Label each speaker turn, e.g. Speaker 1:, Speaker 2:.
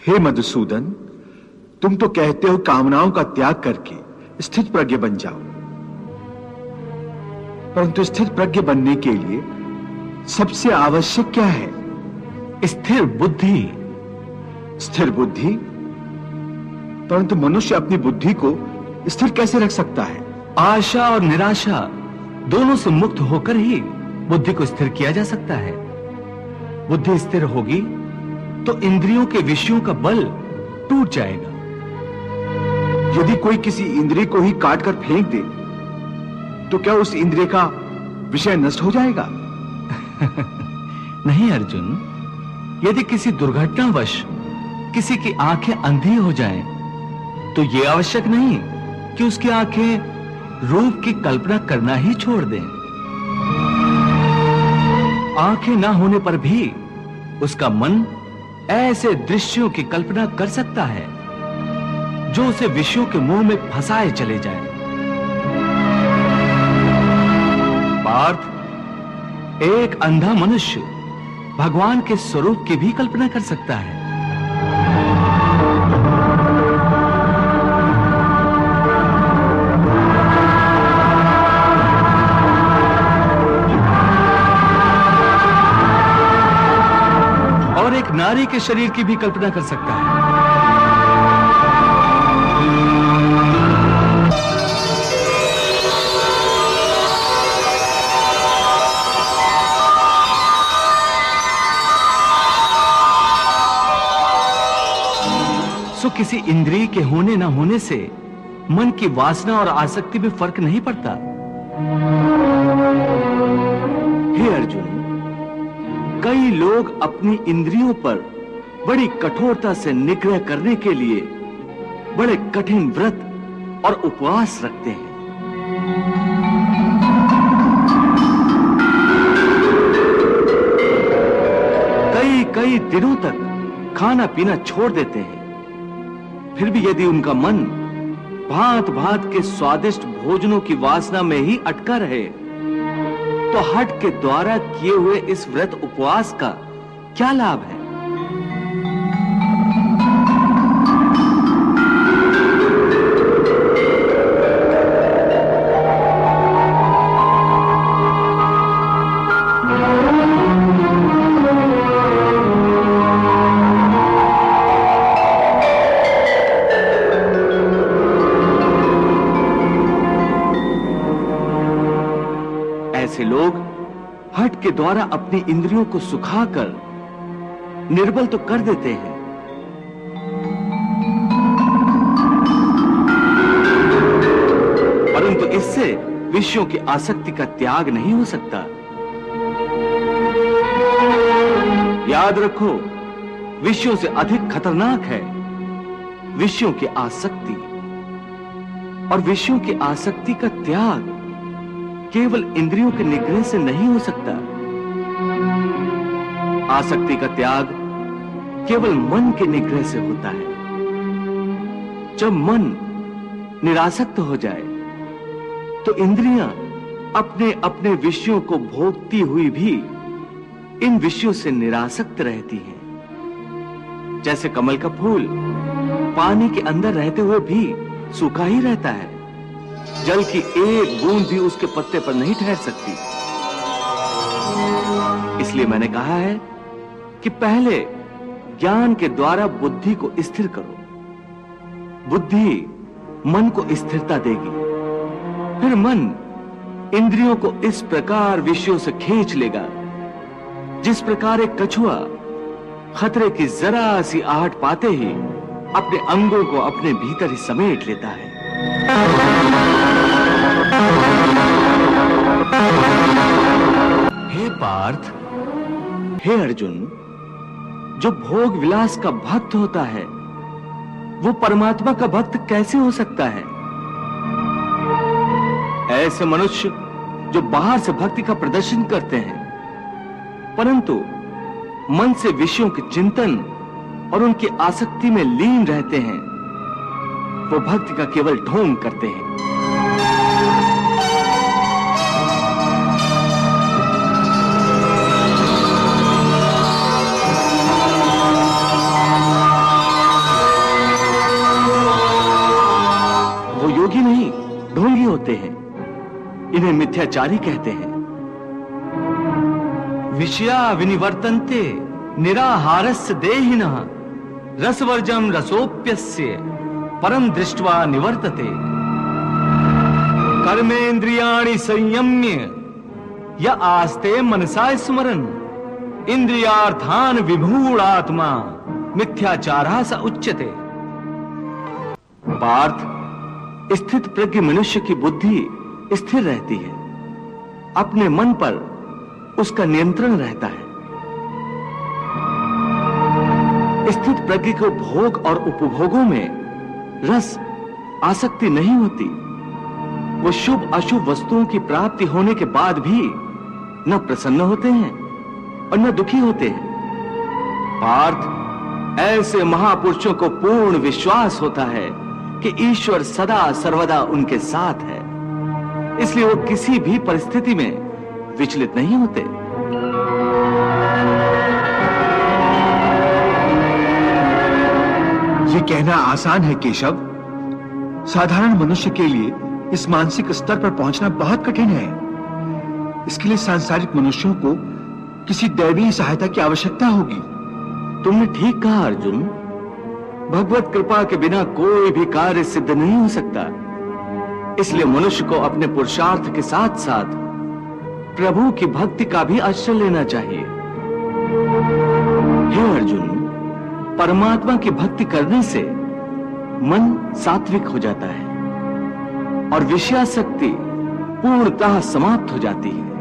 Speaker 1: हे मधुसूदन, तुम तो कहते हो कामनाओं का त्याग करके स्थित प्रज्ञ बन जाओ, परंतु स्थित प्रज्ञ बनने के लिए सबसे आवश्यक क्या है?
Speaker 2: स्थिर बुद्धि।
Speaker 1: स्थिर बुद्धि? परंतु मनुष्य अपनी बुद्धि को स्थिर कैसे रख सकता है?
Speaker 2: आशा और निराशा दोनों से मुक्त होकर ही बुद्धि को स्थिर किया जा सकता है। बुद्धि स्थिर होगी तो इंद्रियों के विषयों का बल टूट जाएगा।
Speaker 1: यदि कोई किसी इंद्रिय को ही काट कर फेंक दे तो क्या उस इंद्रिय का विषय नष्ट हो जाएगा?
Speaker 2: नहीं अर्जुन, यदि किसी दुर्घटनावश किसी की आंखें अंधी हो जाएं, तो यह आवश्यक नहीं कि उसकी आंखें रूप की कल्पना करना ही छोड़ दें। आंखें ना होने पर भी उसका मन ऐसे दृश्यों की कल्पना कर सकता है जो उसे विषयों के मुंह में फंसाए चले जाए। पार्थ, एक अंधा मनुष्य भगवान के स्वरूप की भी कल्पना कर सकता है। और एक नारी के शरीर की भी कल्पना कर सकता है। सो किसी इंद्रिय के होने ना होने से मन की वासना और आसक्ति में फर्क नहीं पड़ता।
Speaker 1: हे अर्जुन, कई लोग अपनी इंद्रियों पर बड़ी कठोरता से निग्रह करने के लिए बड़े कठिन व्रत और उपवास रखते हैं। कई कई दिनों तक खाना पीना छोड़ देते हैं। फिर भी यदि उनका मन भांत भांत के स्वादिष्ट भोजनों की वासना में ही अटका रहे, तो हठ के द्वारा किए हुए इस व्रत उपवास का क्या लाभ है? ऐसे लोग हठ के द्वारा अपनी इंद्रियों को सुखाकर निर्बल तो कर देते हैं, परंतु इससे विषयों की आसक्ति का त्याग नहीं हो सकता। याद रखो, विषयों से अधिक खतरनाक है विषयों की आसक्ति, और विषयों की आसक्ति का त्याग केवल इंद्रियों के निग्रह से नहीं हो सकता। आसक्ति का त्याग केवल मन के निग्रह से होता है। जब मन निरासक्त हो जाए तो इंद्रियां अपने अपने विषयों को भोगती हुई भी इन विषयों से निरासक्त रहती हैं। जैसे कमल का फूल पानी के अंदर रहते हुए भी सूखा ही रहता है, जल की एक बूंद भी उसके पत्ते पर नहीं ठहर सकती। इसलिए मैंने कहा है कि पहले ज्ञान के द्वारा बुद्धि को स्थिर करो। बुद्धि मन को स्थिरता देगी, फिर मन इंद्रियों को इस प्रकार विषयों से खींच लेगा जिस प्रकार एक कछुआ खतरे की जरा सी आहट पाते ही अपने अंगों को अपने भीतर ही समेट लेता है।
Speaker 2: हे पार्थ,
Speaker 1: हे अर्जुन, जो भोग विलास का भक्त होता है वो परमात्मा का भक्त कैसे हो सकता है? ऐसे मनुष्य जो बाहर से भक्ति का प्रदर्शन करते हैं परंतु मन से विषयों के चिंतन और उनकी आसक्ति में लीन रहते हैं, वो भक्ति का केवल ढोंग करते हैं। मिथ्याचारी कहते हैं।
Speaker 2: विषया विनिवर्तन्ते निराहारस्य देहिनः रसवर्जम रसोप्यस्य परम दृष्ट्वा निवर्तते। कर्मेन्द्रियाणि संयम्य य आस्ते मनसा स्मरन् इंद्रियार्थान विमूढ़ात्मा मिथ्याचारः स उच्यते।
Speaker 1: पार्थ, स्थित प्रज्ञ मनुष्य की बुद्धि स्थिर रहती है, अपने मन पर उसका नियंत्रण रहता है। स्थित प्रज्ञ को भोग और उपभोगों में रस आसक्ति नहीं होती। वो शुभ अशुभ वस्तुओं की प्राप्ति होने के बाद भी न प्रसन्न होते हैं और न दुखी होते हैं। पार्थ, ऐसे महापुरुषों को पूर्ण विश्वास होता है कि ईश्वर सदा सर्वदा उनके साथ है, इसलिए वो किसी भी परिस्थिति में विचलित नहीं होते।
Speaker 3: ये कहना आसान है केशव, साधारण मनुष्य के लिए इस मानसिक स्तर पर पहुंचना बहुत कठिन है। इसके लिए सांसारिक मनुष्यों को किसी दैवीय सहायता की आवश्यकता होगी।
Speaker 1: तुमने ठीक कहा अर्जुन। भगवत कृपा के बिना कोई भी कार्य सिद्ध नहीं हो सकता। इसलिए मनुष्य को अपने पुरुषार्थ के साथ साथ प्रभु की भक्ति का भी आश्रय लेना चाहिए। हे अर्जुन, परमात्मा की भक्ति करने से मन सात्विक हो जाता है और विषयासक्ति पूर्णतः समाप्त हो जाती है।